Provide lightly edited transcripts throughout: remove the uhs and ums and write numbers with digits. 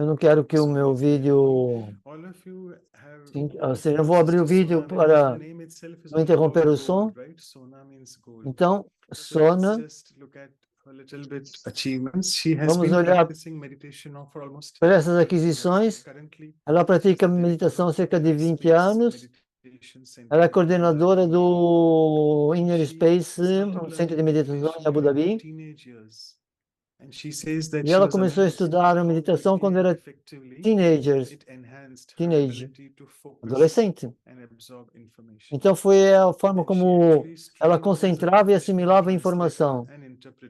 Eu não quero que o meu vídeo... Ou seja, eu vou abrir o vídeo para não interromper o som. Então, Sona, vamos olhar para essas aquisições. Ela pratica meditação há cerca de 20 anos. Ela é coordenadora do Inner Space, um centro de meditação em Abu Dhabi. E ela começou a estudar a meditação quando era teenage, adolescente. Então foi a forma como ela concentrava e assimilava a informação.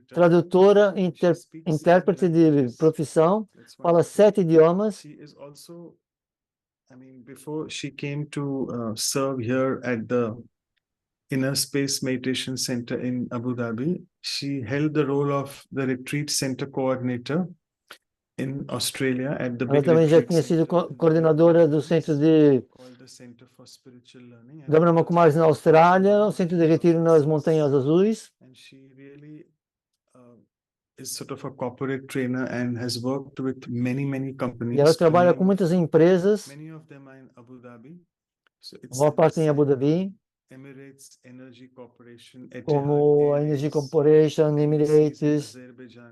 Tradutora, intérprete de profissão, fala 7 idiomas. Before she came to serve here at the Inner Space Meditation Center in Abu Dhabi, she held the role of the Retreat Center Coordinator in Australia at the Ela big também já retreat tinha sido center coordenadora do centro de called the Center for Spiritual Learning. da Brahma Kumaris na Austrália, o centro de retiro nas Montanhas Azuis. And she really is sort of a corporate trainer and has worked with many companies. E ela trabalha com muitas empresas, Many of them are in Abu Dhabi. So a maior parte em Abu Dhabi, Emirates Energy Corporation, como a Energy Corporation, Emirates,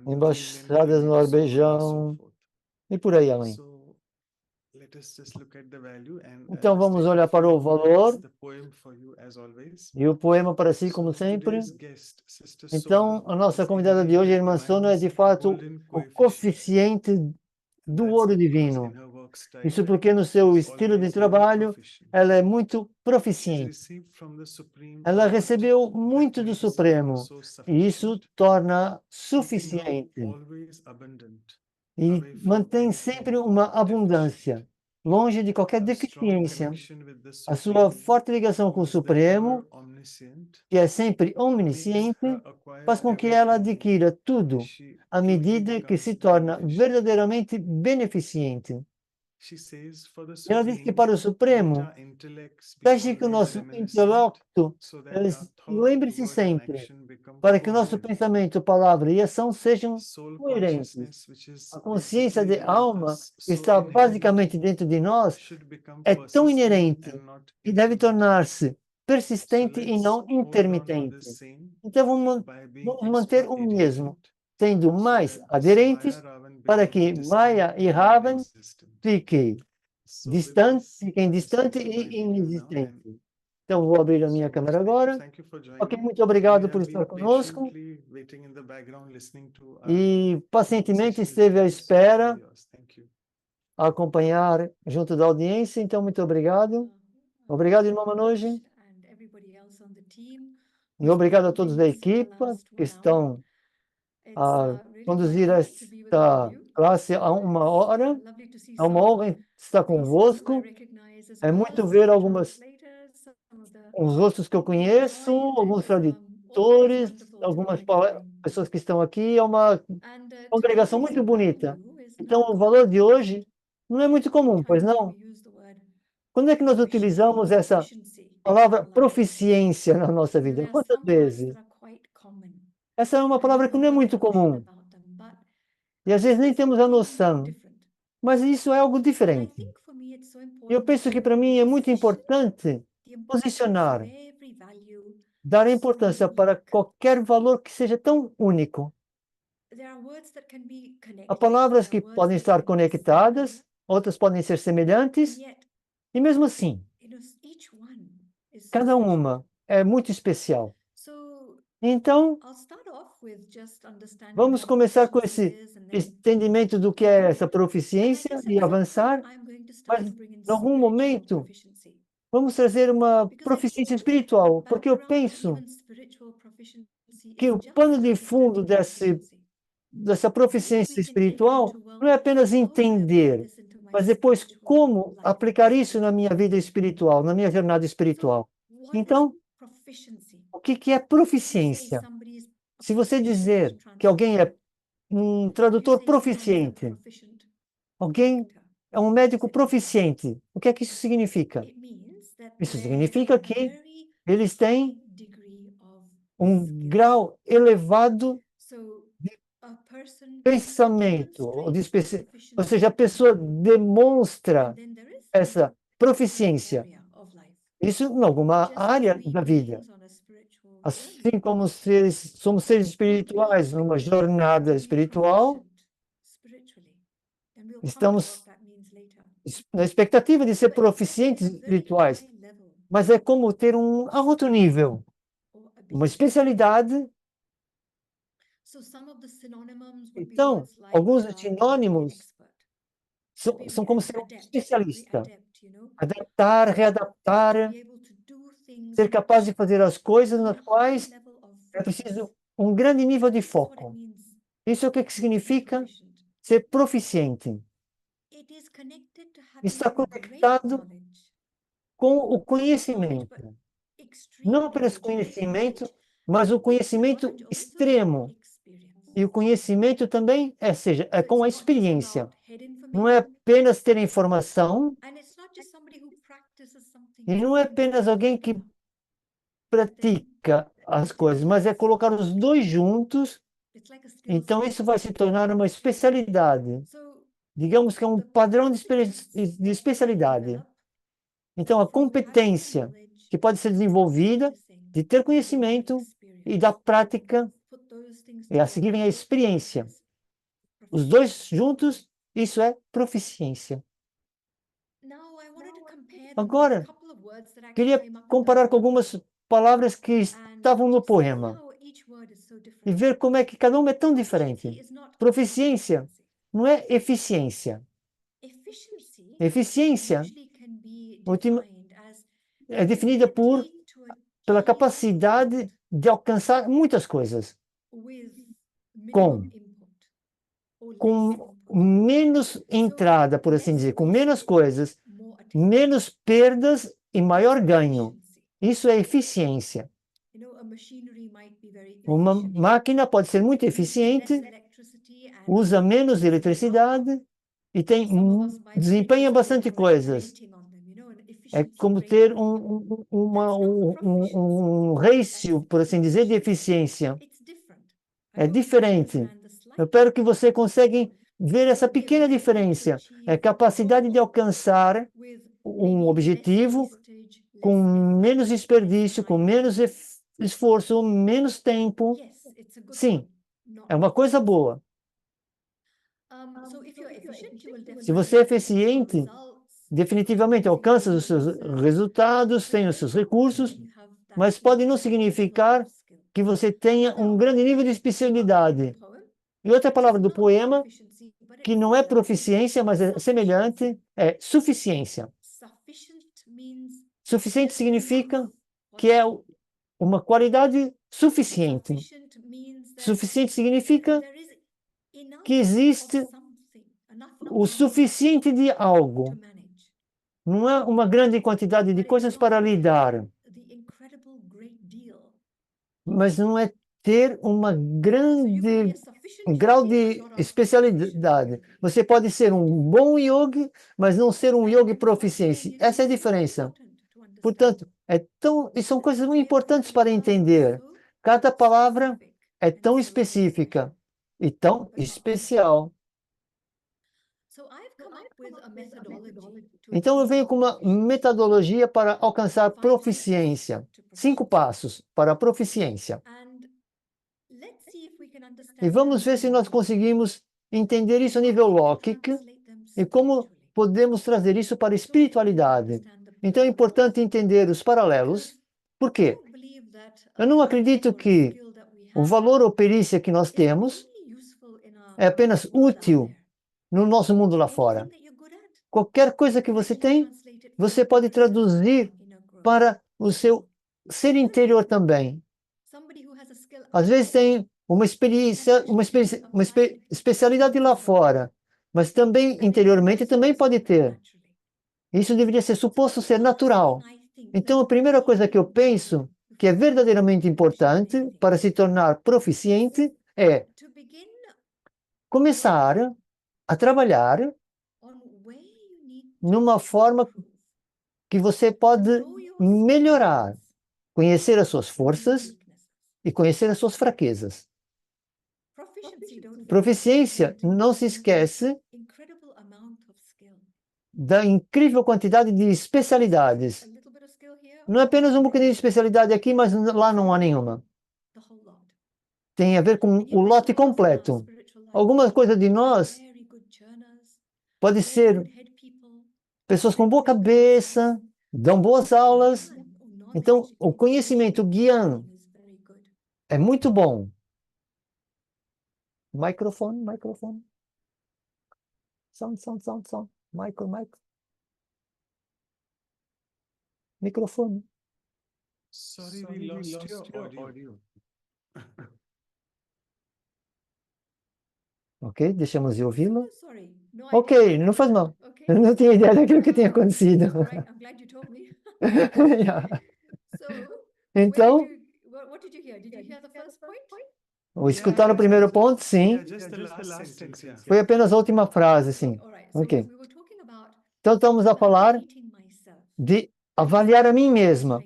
embaixadas no Azerbaijão e por aí além. Então vamos olhar para o valor e o poema para si, como sempre. Então, a nossa convidada de hoje, a irmã Sona, é de fato o coeficiente do ouro divino. Isso porque no seu estilo de trabalho, ela é muito proficiente. Ela recebeu muito do Supremo e isso torna suficiente. E mantém sempre uma abundância, longe de qualquer deficiência. A sua forte ligação com o Supremo, que é sempre onisciente, faz com que ela adquira tudo à medida que se torna verdadeiramente beneficente. Ela diz que para o Supremo, deixe que o nosso intelecto, lembre-se sempre, para que o nosso pensamento, palavra e ação sejam coerentes. A consciência de alma, que está basicamente dentro de nós, é tão inerente e deve tornar-se persistente e não intermitente. Então vamos manter o mesmo, tendo mais aderentes, para que Maya e Ravan fiquem distantes e inexistentes. Então vou abrir a minha câmera agora. Ok, muito obrigado por estar conosco. E pacientemente esteve à espera, a acompanhar junto da audiência. Então, muito obrigado. Obrigado, irmã Manoj. E obrigado a todos da equipa que estão a conduzir esta classe há 1 hora. É uma honra estar convosco. É muito ver os rostos que eu conheço, alguns tradutores, algumas pessoas que estão aqui. É uma congregação muito bonita. Então, o valor de hoje não é muito comum, pois não? Quando é que nós utilizamos essa palavra proficiência na nossa vida? Quantas vezes? Essa é uma palavra que não é muito comum. E às vezes nem temos a noção. Mas isso é algo diferente. Eu penso que para mim é muito importante posicionar, dar importância para qualquer valor que seja tão único. Há palavras que podem estar conectadas, outras podem ser semelhantes, e mesmo assim, cada uma é muito especial. Então, vamos começar com esse entendimento do que é essa proficiência e avançar, mas em algum momento vamos trazer uma proficiência espiritual, porque eu penso que o pano de fundo dessa proficiência espiritual não é apenas entender, mas depois como aplicar isso na minha vida espiritual, na minha jornada espiritual. Então, o que é proficiência? Se você dizer que alguém é um tradutor proficiente, alguém é um médico proficiente, o que é que isso significa? Isso significa que eles têm um grau elevado de pensamento, ou seja, a pessoa demonstra essa proficiência. Isso em alguma área da vida. Assim como somos seres espirituais numa jornada espiritual, estamos na expectativa de ser proficientes espirituais, mas é como ter um outro nível, uma especialidade. Então, alguns sinônimos são como ser um especialista, adaptar, readaptar, ser capaz de fazer as coisas nas quais é preciso um grande nível de foco. Isso é o que significa ser proficiente. Está conectado com o conhecimento. Não apenas conhecimento, mas o conhecimento extremo. E o conhecimento também, seja, é com a experiência. Não é apenas ter informação, e não é apenas alguém que pratica as coisas, mas é colocar os dois juntos. Então, isso vai se tornar uma especialidade. Digamos que é um padrão de especialidade. Então, a competência que pode ser desenvolvida de ter conhecimento e da prática, e a seguir vem a experiência. Os dois juntos, isso é proficiência. Agora, queria comparar com algumas palavras que estavam no poema e ver como é que cada uma é tão diferente. Proficiência não é eficiência. Eficiência é definida pela capacidade de alcançar muitas coisas com menos entrada, por assim dizer, com menos coisas, menos perdas e maior ganho. Isso é eficiência. Uma máquina pode ser muito eficiente, usa menos eletricidade e desempenha bastante coisas. É como ter um ratio, por assim dizer, de eficiência. É diferente. Eu espero que você consiga ver essa pequena diferença. É a capacidade de alcançar um objetivo com menos desperdício, com menos esforço, menos tempo. Sim, é uma coisa boa. Se você é eficiente, definitivamente alcança os seus resultados, tem os seus recursos, mas pode não significar que você tenha um grande nível de especialidade. E outra palavra do poema, que não é proficiência, mas é semelhante, é suficiência. Suficiente significa que é uma qualidade suficiente. Suficiente significa que existe o suficiente de algo. Não é uma grande quantidade de coisas para lidar, mas não é ter uma grande grau de especialidade. Você pode ser um bom yogi, mas não ser um yogi proficiente. Essa é a diferença. Portanto, e são coisas muito importantes para entender. Cada palavra é tão específica e tão especial. Então, eu venho com uma metodologia para alcançar proficiência. 5 passos para a proficiência. E vamos ver se nós conseguimos entender isso a nível lógico e como podemos trazer isso para a espiritualidade. Então é importante entender os paralelos. Por quê? Eu não acredito que o valor ou perícia que nós temos é apenas útil no nosso mundo lá fora. Qualquer coisa que você tem, você pode traduzir para o seu ser interior também. Às vezes tem uma especialidade lá fora, mas também interiormente também pode ter. Isso deveria ser suposto ser natural. Então, a primeira coisa que eu penso que é verdadeiramente importante para se tornar proficiente é começar a trabalhar numa forma que você pode melhorar, conhecer as suas forças e conhecer as suas fraquezas. Proficiência, não se esquece da incrível quantidade de especialidades. Não é apenas um bocadinho de especialidade aqui, mas lá não há nenhuma. Tem a ver com o lote completo. Alguma coisa de nós pode ser pessoas com boa cabeça, dão boas aulas. Então, o conhecimento guiando é muito bom. Microfone, microfone. Sound, sound, sound, sound. Micro, micro. Microfone. Sorry, we lost your audio. Ok, deixamos de ouvi-lo. Ok, não faz mal. Eu não tinha ideia daquilo que tinha acontecido. Yeah. Então, escutar o primeiro ponto, sim. Yeah, just the last sentence, yeah. Foi apenas a última frase, sim. Ok. Então, estamos a falar de avaliar a mim mesma,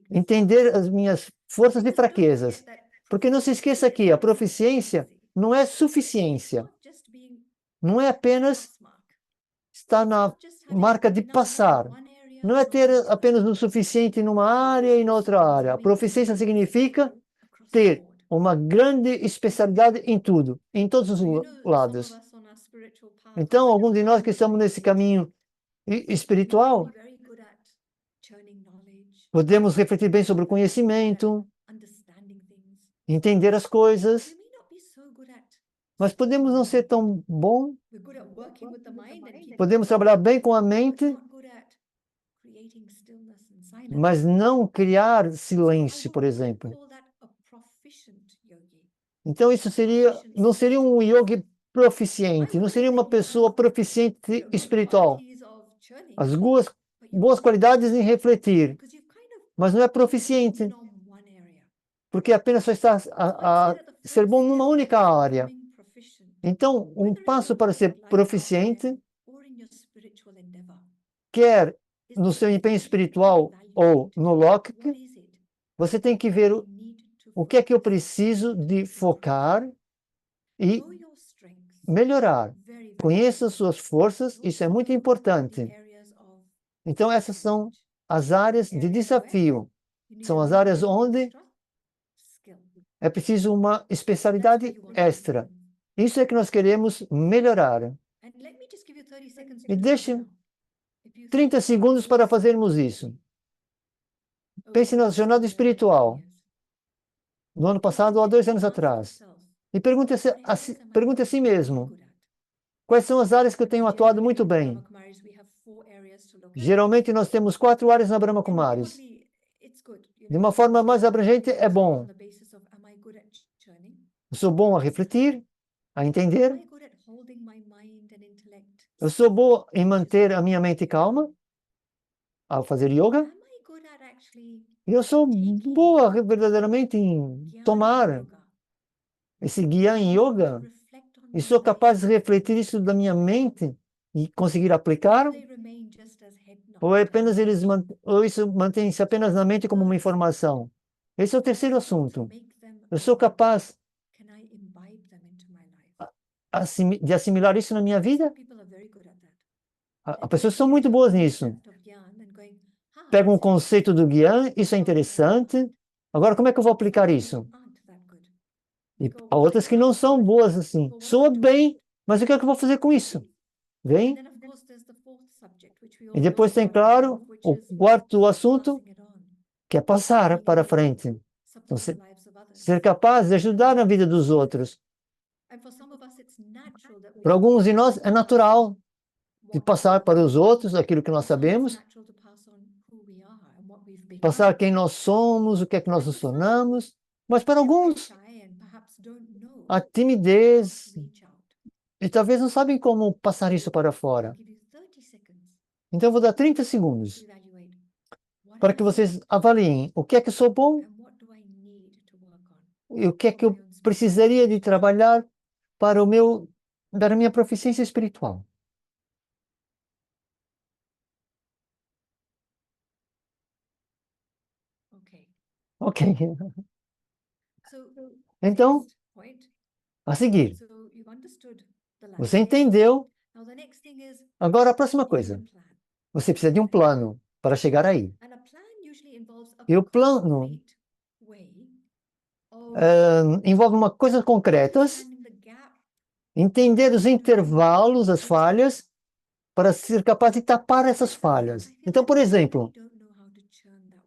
entender as minhas forças e fraquezas. Porque não se esqueça que a proficiência não é suficiência. Não é apenas estar na marca de passar. Não é ter apenas o suficiente numa área e na outra área. A proficiência significa ter uma grande especialidade em tudo, em todos os lados. Então, alguns de nós que estamos nesse caminho espiritual, podemos refletir bem sobre o conhecimento, entender as coisas, mas podemos não ser tão bom, podemos trabalhar bem com a mente, mas não criar silêncio, por exemplo. Então, isso não seria um yogi proficiente, não seria uma pessoa proficiente espiritual. As boas qualidades em refletir, mas não é proficiente, porque apenas só está a ser bom numa única área. Então, um passo para ser proficiente, quer no seu empenho espiritual ou no Locke, você tem que ver o que é que eu preciso de focar e melhorar. Conheça suas forças, isso é muito importante. Então, essas são as áreas de desafio. São as áreas onde é preciso uma especialidade extra. Isso é que nós queremos melhorar. E deixe 30 segundos para fazermos isso. Pense na jornada espiritual, no ano passado ou há 2 anos atrás. E pergunte a si mesmo, quais são as áreas que eu tenho atuado muito bem? Geralmente nós temos 4 áreas na Brahma Kumaris. De uma forma mais abrangente, é bom. Eu sou bom a refletir, a entender. Eu sou bom em manter a minha mente calma, ao fazer yoga. E eu sou boa verdadeiramente em tomar esse Gyan Yoga. E sou capaz de refletir isso da minha mente e conseguir aplicar? Ou isso mantém-se apenas na mente como uma informação? Esse é o terceiro assunto. Eu sou capaz de assimilar isso na minha vida? As pessoas são muito boas nisso. Pegam um conceito do Gyan, isso é interessante. Agora, como é que eu vou aplicar isso? E há outras que não são boas assim. Soa bem, mas o que é que eu vou fazer com isso? Vem? E depois tem, claro, o quarto assunto, que é passar para frente. Então, ser capaz de ajudar na vida dos outros. Para alguns de nós é natural de passar para os outros aquilo que nós sabemos, passar quem nós somos, o que é que nós nos tornamos, mas para alguns a timidez e talvez não sabem como passar isso para fora. Então eu vou dar 30 segundos para que vocês avaliem o que é que eu sou bom e o que é que eu precisaria de trabalhar para para a minha proficiência espiritual. Ok. Então, a seguir. Você entendeu? Agora, a próxima coisa. Você precisa de um plano para chegar aí. E o plano envolve uma coisa concretas, entender os intervalos, as falhas, para ser capaz de tapar essas falhas. Então, por exemplo,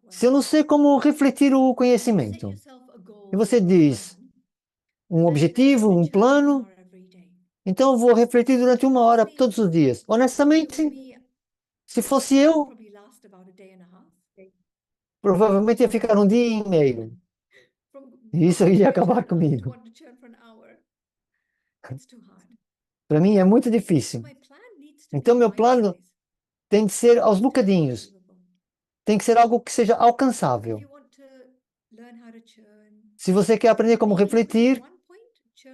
se eu não sei como refletir o conhecimento, e você diz um objetivo, um plano, então eu vou refletir durante 1 hora todos os dias. Honestamente, se fosse eu, provavelmente ia ficar 1 dia e meio. E isso ia acabar comigo. Para mim é muito difícil. Então, meu plano tem de ser aos bocadinhos. Tem que ser algo que seja alcançável. Se você quer aprender como refletir,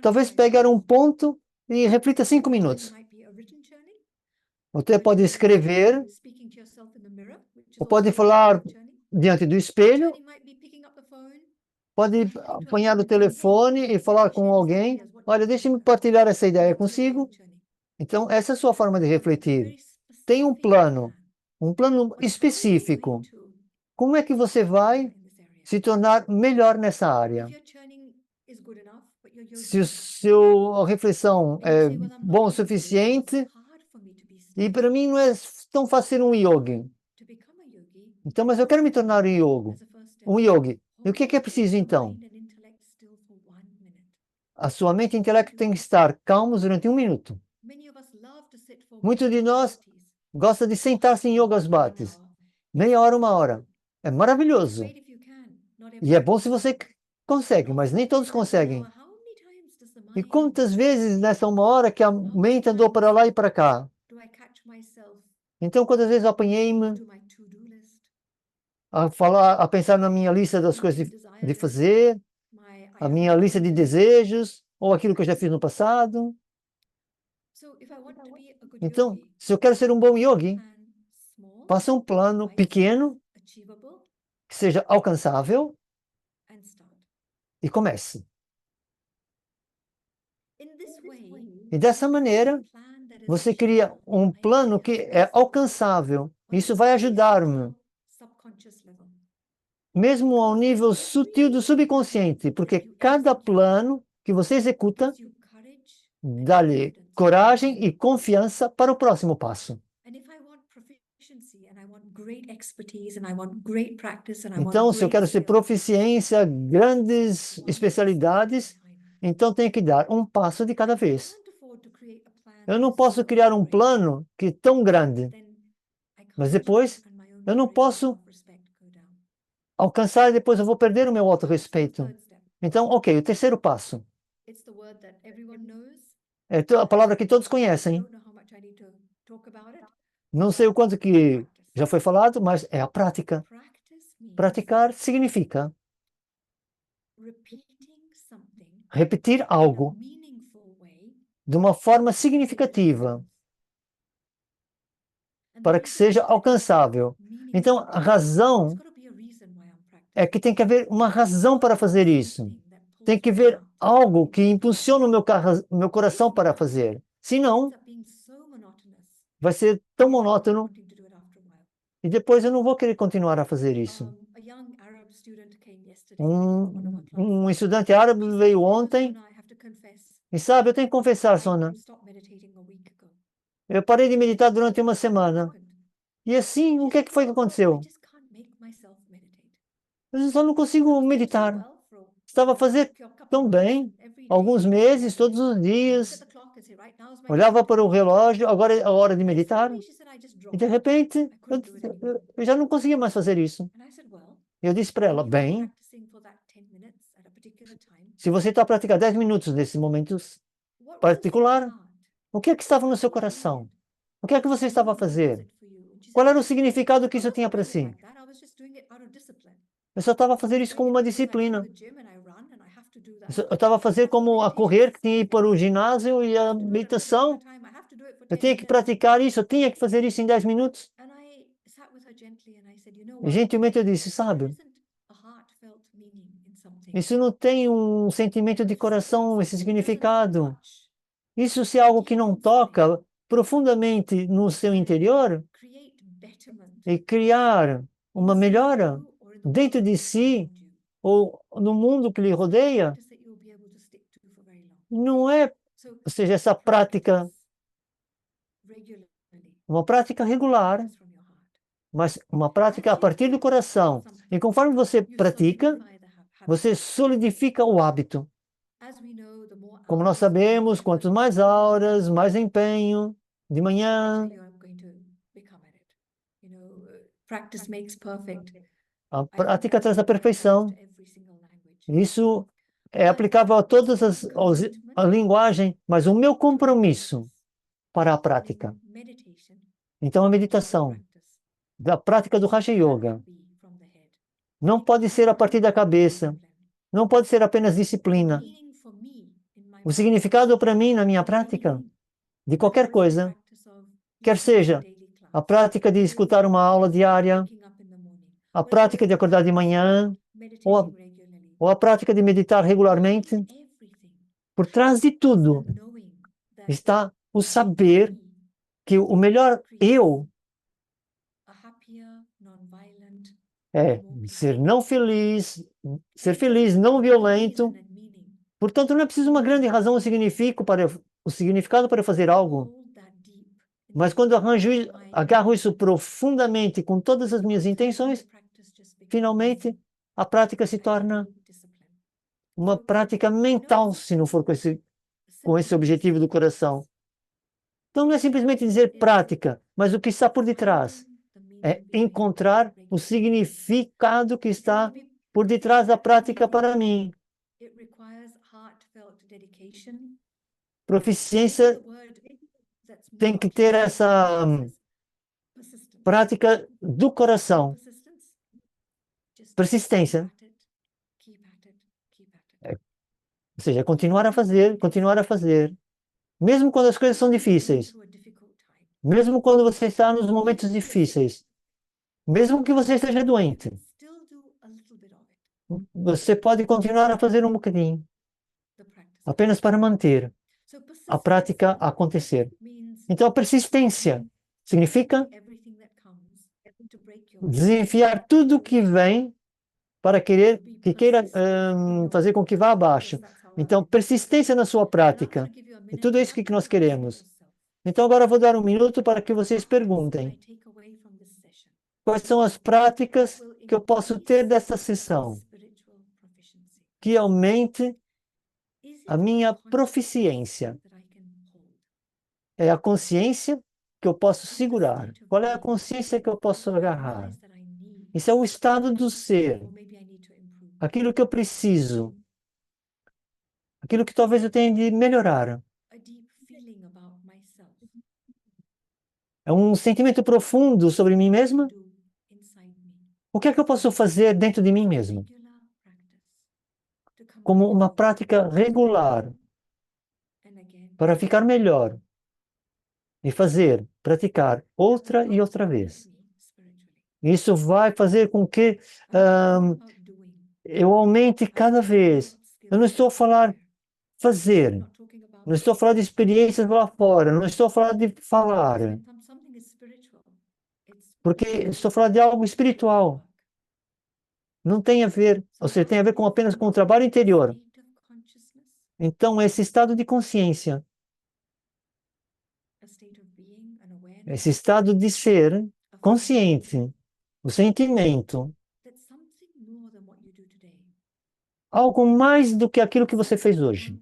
talvez pegar um ponto e reflita 5 minutos. Você pode escrever, ou pode falar diante do espelho, pode apanhar o telefone e falar com alguém. Olha, deixe-me partilhar essa ideia consigo. Então, essa é a sua forma de refletir. Tem um plano específico. Como é que você vai se tornar melhor nessa área? Se a sua reflexão é bom o suficiente, e para mim não é tão fácil ser um yogi. Então, mas eu quero me tornar um yogi. E o que é preciso então? A sua mente e intelecto têm que estar calmos durante 1 minuto. Muitos de nós gostam de sentar-se em yogas bhatis. Meia hora, 1 hora. É maravilhoso. E é bom se você consegue, mas nem todos conseguem. E quantas vezes nessa 1 hora que a mente andou para lá e para cá? Então, quantas vezes eu apanhei-me a falar, a pensar na minha lista das coisas de fazer, a minha lista de desejos, ou aquilo que eu já fiz no passado. Então, se eu quero ser um bom yogi, faça um plano pequeno, que seja alcançável, e comece. E dessa maneira, você cria um plano que é alcançável. Isso vai ajudar-me, mesmo ao nível sutil do subconsciente, porque cada plano que você executa dá-lhe coragem e confiança para o próximo passo. Então, se eu quero ser proficiência, grandes especialidades, então tenho que dar um passo de cada vez. Eu não posso criar um plano que é tão grande, mas depois eu não posso alcançar e depois eu vou perder o meu autorrespeito. Então, ok, o terceiro passo. É a palavra que todos conhecem. Não sei o quanto que já foi falado, mas é a prática. Praticar significa repetir algo de uma forma significativa para que seja alcançável. Então, a razão é que tem que haver uma razão para fazer isso. Tem que haver algo que impulsione o meu coração para fazer. Senão, vai ser tão monótono e depois eu não vou querer continuar a fazer isso. Um estudante árabe veio ontem e sabe, eu tenho que confessar, Sona, eu parei de meditar durante 1 semana. E assim, o que é que foi que aconteceu? Eu só não consigo meditar. Estava a fazer tão bem, alguns meses, todos os dias. Olhava para o relógio, agora é a hora de meditar. E de repente, eu já não conseguia mais fazer isso. Eu disse para ela, bem, se você está a praticar 10 minutos nesse momento particular, o que é que estava no seu coração? O que é que você estava a fazer? Qual era o significado que isso tinha para si? Eu só estava a fazer isso como uma disciplina. Eu estava a fazer como a correr, que tinha que ir para o ginásio e a meditação. Eu tinha que praticar isso, eu tinha que fazer isso em 10 minutos. E gentilmente eu disse, sabe, Isso não tem um sentimento de coração, esse significado. Isso se é algo que não toca profundamente no seu interior e criar uma melhora dentro de si ou no mundo que lhe rodeia, não é, ou seja, essa prática, uma prática regular, mas uma prática a partir do coração. E conforme você pratica, você solidifica o hábito. Como nós sabemos, quanto mais auras, mais empenho, de manhã, a prática traz a perfeição. Isso é aplicável a todas a linguagem, mas o meu compromisso para a prática. Então, a meditação, da prática do Raja Yoga, não pode ser a partir da cabeça, não pode ser apenas disciplina. O significado para mim, na minha prática, de qualquer coisa, quer seja a prática de escutar uma aula diária, a prática de acordar de manhã, ou a prática de meditar regularmente, por trás de tudo está o saber que o melhor eu é ser feliz, não violento. Portanto, não é preciso uma grande razão ou o significado para fazer algo. Mas quando eu agarro isso profundamente com todas as minhas intenções, finalmente a prática se torna uma prática mental, se não for com esse objetivo do coração. Então, não é simplesmente dizer prática, mas o que está por detrás. É encontrar o significado que está por detrás da prática para mim. Proficiência tem que ter essa prática do coração. Persistência. Ou seja, continuar a fazer, continuar a fazer. Mesmo quando as coisas são difíceis. Mesmo quando você está nos momentos difíceis. Mesmo que você esteja doente. Você pode continuar a fazer um bocadinho. Apenas para manter a prática acontecer. Então, a persistência significa desafiar tudo que vem para que queira fazer com que vá abaixo. Então, persistência na sua prática. E tudo isso que nós queremos. Então, agora eu vou dar um minuto para que vocês perguntem. Quais são as práticas que eu posso ter dessa sessão que aumente a minha proficiência? É a consciência que eu posso segurar. Qual é a consciência que eu posso agarrar? Isso é o estado do ser. Aquilo que eu preciso. Aquilo que talvez eu tenha de melhorar. É um sentimento profundo sobre mim mesma? O que é que eu posso fazer dentro de mim mesmo? Como uma prática regular para ficar melhor e praticar outra e outra vez. Isso vai fazer com que eu aumente cada vez. Eu não estou a falar fazer, não estou a falar de experiências lá fora, não estou a falar de falar, porque estou a falar de algo espiritual. Não tem a ver, ou seja, tem a ver apenas com o trabalho interior. Então, esse estado de consciência, esse estado de ser consciente, o sentimento, algo mais do que aquilo que você fez hoje.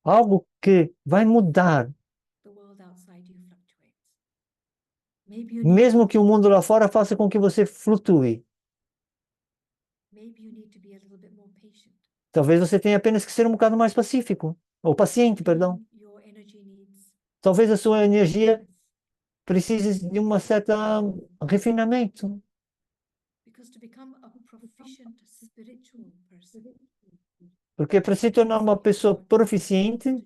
Algo que vai mudar. Mesmo que o mundo lá fora faça com que você flutue. Talvez você tenha apenas que ser um bocado mais pacífico, ou paciente, perdão. Talvez a sua energia precise de uma certa refinamento. Porque para se tornar uma pessoa proficiente,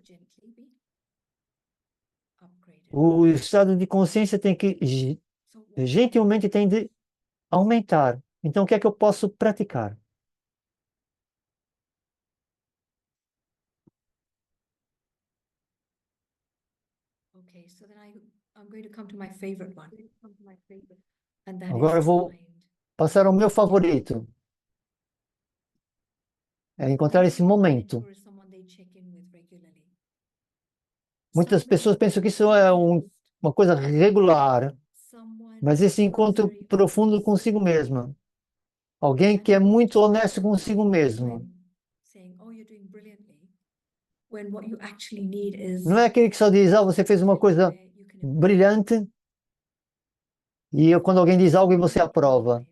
o estado de consciência tem que, gentilmente, tem de aumentar. Então, o que é que eu posso praticar? Agora eu vou passar ao meu favorito. É encontrar esse momento. Muitas pessoas pensam que isso é uma coisa regular, mas esse encontro profundo consigo mesma. Alguém que é muito honesto consigo mesmo. Não é aquele que só diz, você fez uma coisa brilhante, e quando alguém diz algo e você aprova.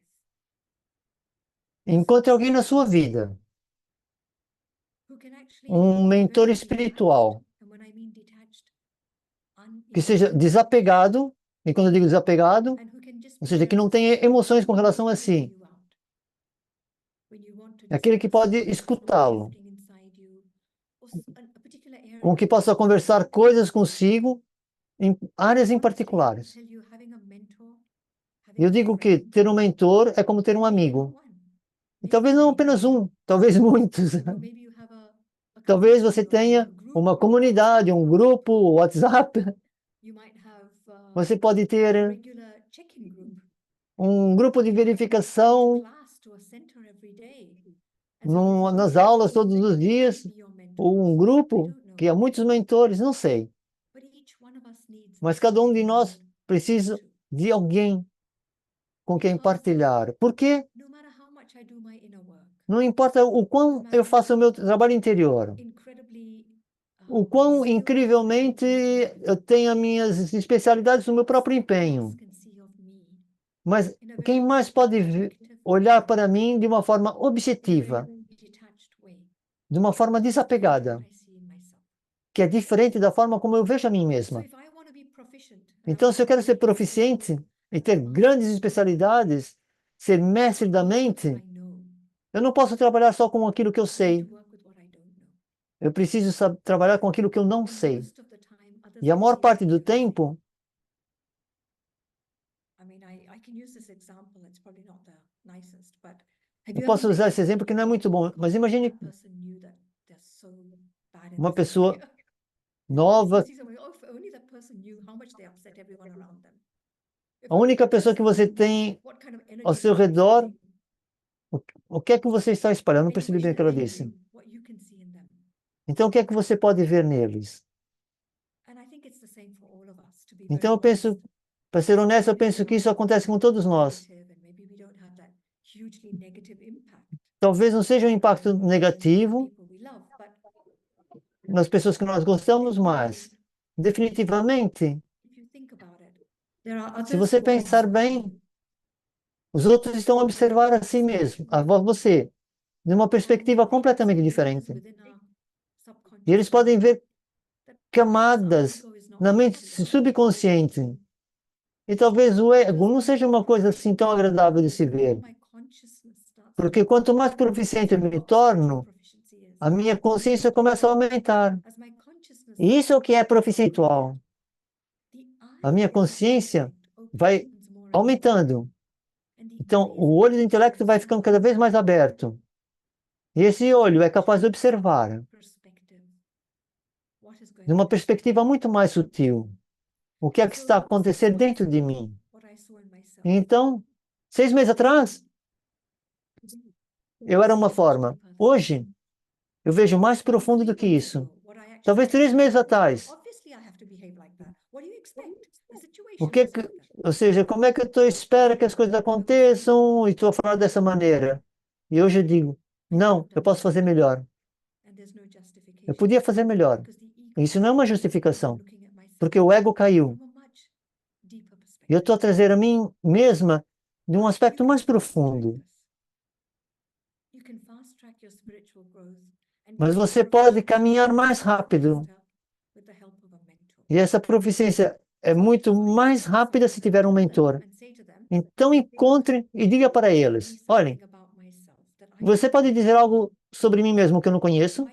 Encontre alguém na sua vida, um mentor espiritual, que seja desapegado, e quando eu digo desapegado, ou seja, que não tenha emoções com relação a si. É aquele que pode escutá-lo, com que possa conversar coisas consigo em áreas em particulares. Eu digo que ter um mentor é como ter um amigo. E talvez não apenas um, talvez muitos. Talvez você tenha uma comunidade, um grupo, WhatsApp. Você pode ter um grupo de verificação nas aulas todos os dias, ou um grupo que há muitos mentores, não sei. Mas cada um de nós precisa de alguém com quem partilhar. Por quê? Não importa o quão eu faço o meu trabalho interior, o quão incrivelmente eu tenho as minhas especialidades no meu próprio empenho. Mas quem mais pode olhar para mim de uma forma objetiva, de uma forma desapegada, que é diferente da forma como eu vejo a mim mesma. Então, se eu quero ser proficiente e ter grandes especialidades, ser mestre da mente, eu não posso trabalhar só com aquilo que eu sei. Eu preciso trabalhar com aquilo que eu não sei. E a maior parte do tempo, eu posso usar esse exemplo que não é muito bom, mas imagine uma pessoa nova, a única pessoa que você tem ao seu redor, o que é que você está espalhando? Eu não percebi bem o que ela disse. Então, o que é que você pode ver neles? Então, eu penso, para ser honesto, eu penso que isso acontece com todos nós. Talvez não seja um impacto negativo nas pessoas que nós gostamos, mas definitivamente, se você pensar bem, os outros estão a observar a si mesmo, a você, de uma perspectiva completamente diferente. E eles podem ver camadas na mente subconsciente. E talvez o ego não seja uma coisa assim tão agradável de se ver. Porque quanto mais proficiente eu me torno, a minha consciência começa a aumentar. E isso é o que é proficientual. A minha consciência vai aumentando. Então, o olho do intelecto vai ficando cada vez mais aberto. E esse olho é capaz de observar, de uma perspectiva muito mais sutil, o que é que está acontecendo dentro de mim. Então, 6 meses atrás, eu era uma forma. Hoje, eu vejo mais profundo do que isso. Talvez 3 meses atrás. Ou seja, como é que eu espero que as coisas aconteçam e estou a falar dessa maneira? E hoje eu digo, não, eu posso fazer melhor. Eu podia fazer melhor. Isso não é uma justificação, porque o ego caiu. E eu estou a trazer a mim mesma de um aspecto mais profundo. Mas você pode caminhar mais rápido. E essa proficiência é muito mais rápida se tiver um mentor. Então encontre e diga para eles: olhem, você pode dizer algo sobre mim mesmo que eu não conheço?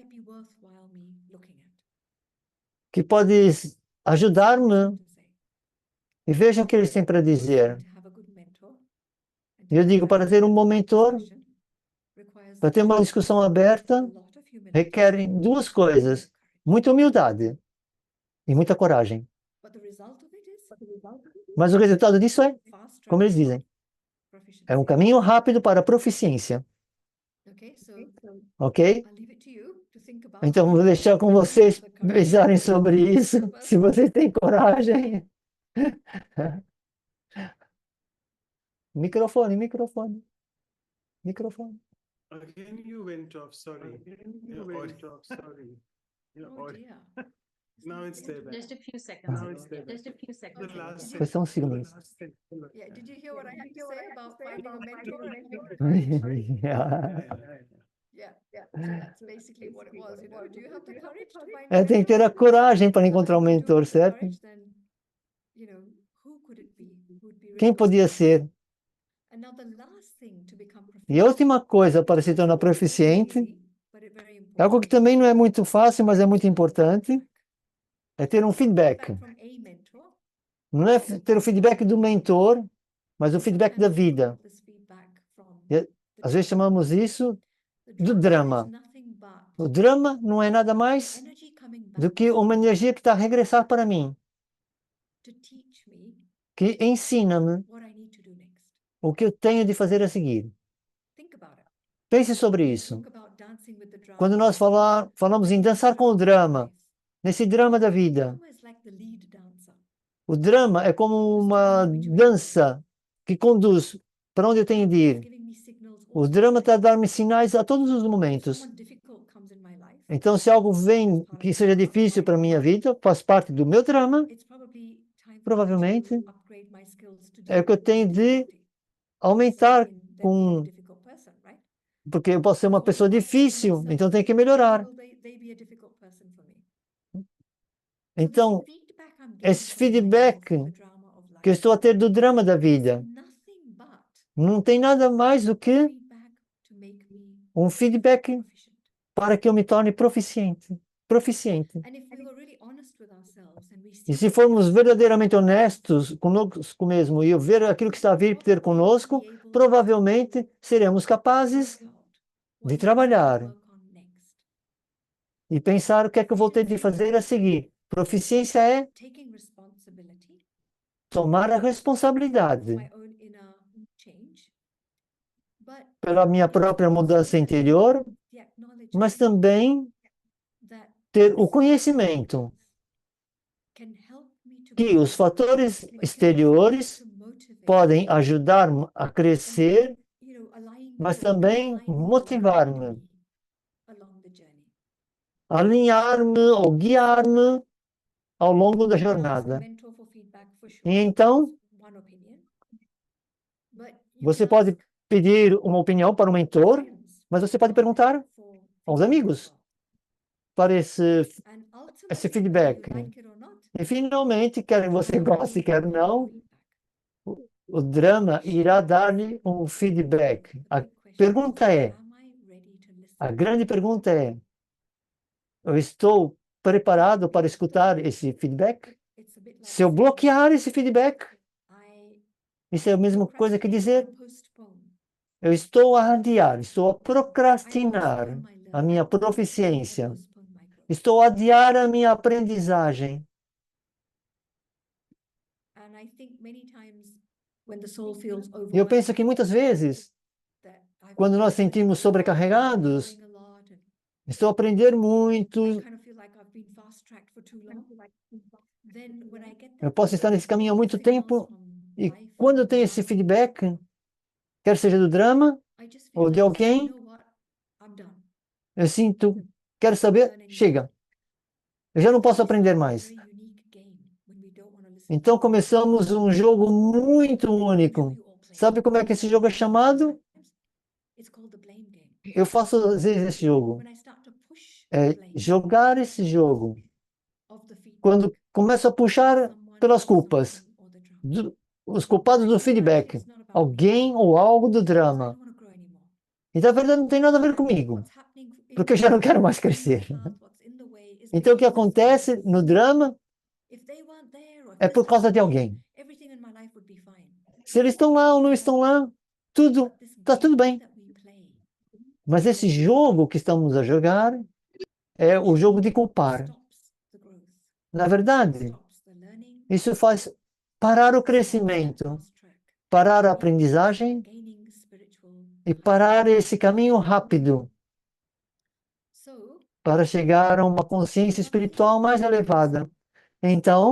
Que pode ajudar-me? E vejam o que eles têm para dizer. Eu digo, para ter um bom mentor, para ter uma discussão aberta, requerem duas coisas: muita humildade e muita coragem. Mas o resultado disso é, como eles dizem, é um caminho rápido para a proficiência. Ok? Então, vou deixar com vocês pensarem sobre isso, se vocês têm coragem. Microfone, microfone, microfone. Again, you went off. Sorry. Your audio. Your audio. Now it's there back. Just a few seconds. Now it's there back. Just a few The seconds. last Foi só um segundo. last thing. Yeah, did you hear what I had to say about finding a mentor and having Yeah, so that's basically what it was. You know, do you have the courage to find a Tem que ter mentor? a coragem para If encontrar um you don't mentor, have the certo? courage, then, who could it be? Who would be really Quem good podia for you? ser? And now the last thing to become E a última coisa para se tornar proficiente, é algo que também não é muito fácil, mas é muito importante, é ter um feedback. Não é ter o feedback do mentor, mas o feedback da vida. E, às vezes chamamos isso do drama. O drama não é nada mais do que uma energia que está a regressar para mim, que ensina-me o que eu tenho de fazer a seguir. Pense sobre isso. Quando nós falamos em dançar com o drama, nesse drama da vida, o drama é como uma dança que conduz para onde eu tenho de ir. O drama está a dar-me sinais a todos os momentos. Então, se algo vem que seja difícil para a minha vida, faz parte do meu drama, provavelmente é o que eu tenho de aumentar com... Porque eu posso ser uma pessoa difícil, então tenho que melhorar. Então, esse feedback que eu estou a ter do drama da vida não tem nada mais do que um feedback para que eu me torne proficiente. E se formos verdadeiramente honestos conosco mesmo e eu ver aquilo que está a vir ter conosco, provavelmente seremos capazes de trabalhar e pensar o que é que eu vou ter de fazer a seguir. Proficiência é tomar a responsabilidade pela minha própria mudança interior, mas também ter o conhecimento que os fatores exteriores podem ajudar-me a crescer, mas também motivar-me, alinhar-me ou guiar-me ao longo da jornada. E então, você pode pedir uma opinião para um mentor, mas você pode perguntar aos amigos para esse feedback. E finalmente, quer você goste, quer não, o drama irá dar-lhe um feedback. A grande pergunta é, eu estou preparado para escutar esse feedback? Se eu bloquear esse feedback, isso é a mesma coisa que dizer, eu estou a adiar, estou a procrastinar a minha proficiência, estou a adiar a minha aprendizagem. E eu penso que muitas vezes, quando nós sentimos sobrecarregados, estou a aprender muito, eu posso estar nesse caminho há muito tempo, e quando eu tenho esse feedback, quer seja do drama ou de alguém, eu sinto, quero saber, chega. Eu já não posso aprender mais. Então começamos um jogo muito único. Sabe como é que esse jogo é chamado? Eu faço às vezes esse jogo. Jogar esse jogo. Quando começo a puxar pelas culpas. Os culpados do feedback. Alguém ou algo do drama. E na verdade não tem nada a ver comigo. Porque eu já não quero mais crescer. Então o que acontece no drama é por causa de alguém. Se eles estão lá ou não estão lá, está tudo bem. Mas esse jogo que estamos a jogar é o jogo de culpar. Na verdade, isso faz parar o crescimento, parar a aprendizagem e parar esse caminho rápido para chegar a uma consciência espiritual mais elevada. Então,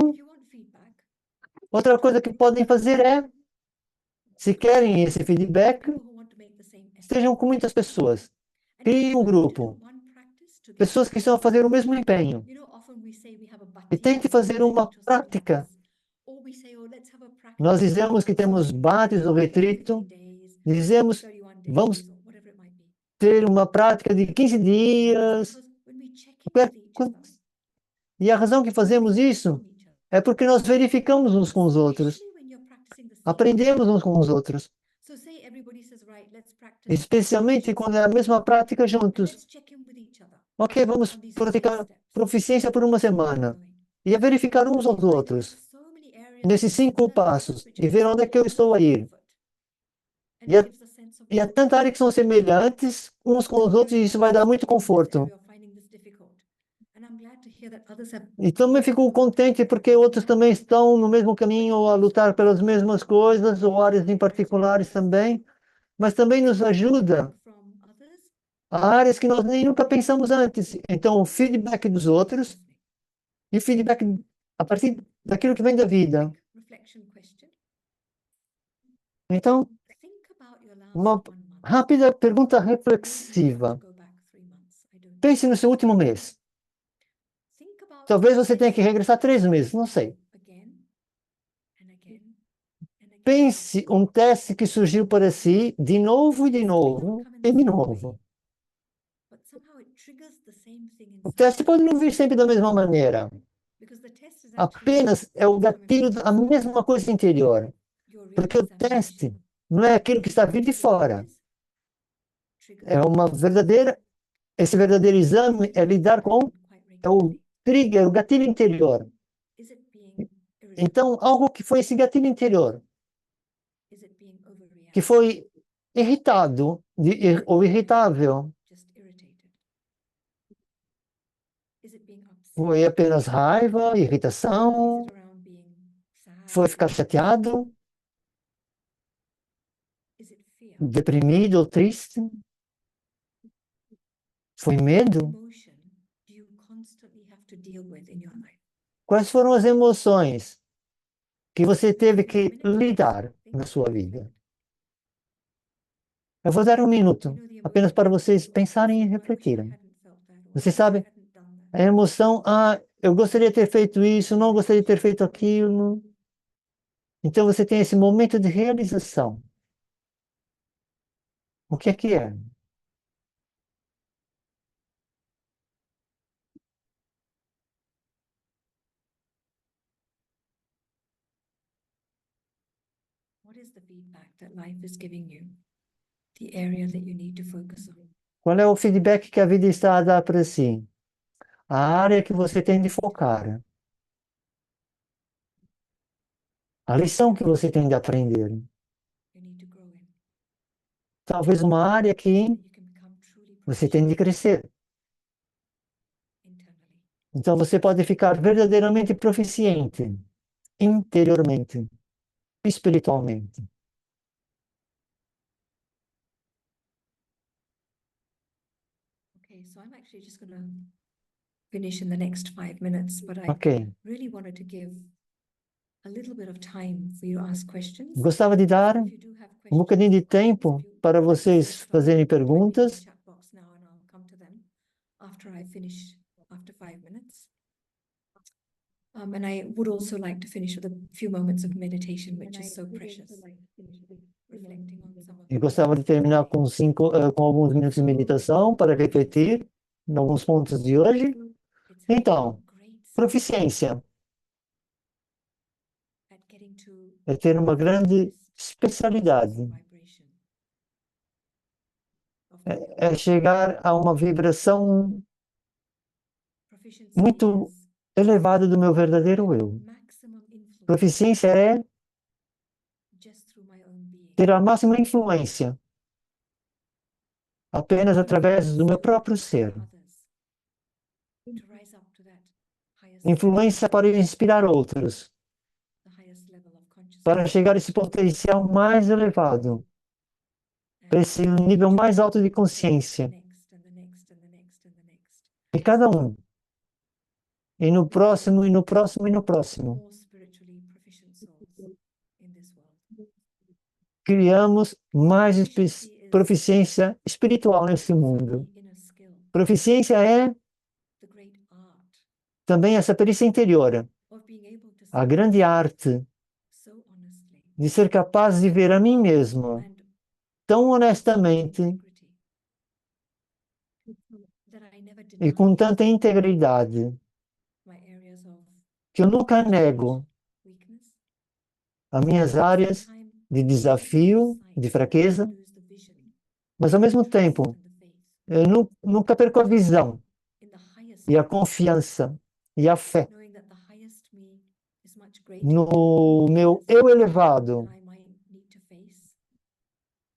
outra coisa que podem fazer é, se querem esse feedback, estejam com muitas pessoas. Criem um grupo, pessoas que estão a fazer o mesmo empenho. E tente fazer uma prática. Nós dizemos que temos bates ou retrito, dizemos, vamos ter uma prática de 15 dias. E a razão que fazemos isso é porque nós verificamos uns com os outros, aprendemos uns com os outros, especialmente quando é a mesma prática juntos. Ok, vamos praticar proficiência por uma semana e verificar uns aos outros nesses 5 passos e ver onde é que eu estou a ir. E há tanta área que são semelhantes uns com os outros e isso vai dar muito conforto. E também fico contente porque outros também estão no mesmo caminho a lutar pelas mesmas coisas, ou áreas em particulares também, mas também nos ajuda a áreas que nós nem nunca pensamos antes. Então, o feedback dos outros e o feedback a partir daquilo que vem da vida. Então, uma rápida pergunta reflexiva. Pense no seu último mês. Talvez você tenha que regressar 3 meses, não sei. Pense um teste que surgiu para si de novo e de novo e de novo. O teste pode não vir sempre da mesma maneira. Apenas é o gatilho da mesma coisa interior. Porque o teste não é aquilo que está vindo de fora. É uma verdadeira, esse verdadeiro exame é lidar com o trigger, o gatilho interior. Então, algo que foi esse gatilho interior, que foi irritado ou irritável, foi apenas raiva, irritação, foi ficar chateado, deprimido ou triste, foi medo. Quais foram as emoções que você teve que lidar na sua vida? Eu vou dar 1 minuto, apenas para vocês pensarem e refletirem. Você sabe, a emoção, eu gostaria de ter feito isso, não gostaria de ter feito aquilo. Então você tem esse momento de realização. O que é que é? Qual é o feedback que a vida está a dar para si? A área que você tem de focar. A lição que você tem de aprender. Talvez uma área que você tem de crescer. Então você pode ficar verdadeiramente proficiente, interiormente, espiritualmente. Ok. Gostava de dar um bocadinho de tempo para vocês fazerem perguntas. And I would also like to finish with a few moments of meditation, which is so precious. Reflecting on some of E gostava de terminar com alguns minutos de meditação para refletir em alguns pontos de hoje. Então, proficiência é ter uma grande especialidade. É chegar a uma vibração muito elevada do meu verdadeiro eu. Proficiência é ter a máxima influência apenas através do meu próprio ser. Influência para inspirar outros para chegar a esse potencial mais elevado, para esse nível mais alto de consciência. E cada um. E no próximo, e no próximo, e no próximo. Criamos mais proficiência espiritual nesse mundo. Proficiência é também essa perícia interior, a grande arte de ser capaz de ver a mim mesmo tão honestamente e com tanta integridade que eu nunca nego as minhas áreas de desafio, de fraqueza, mas ao mesmo tempo eu nunca perco a visão e a confiança e a fé no meu eu elevado.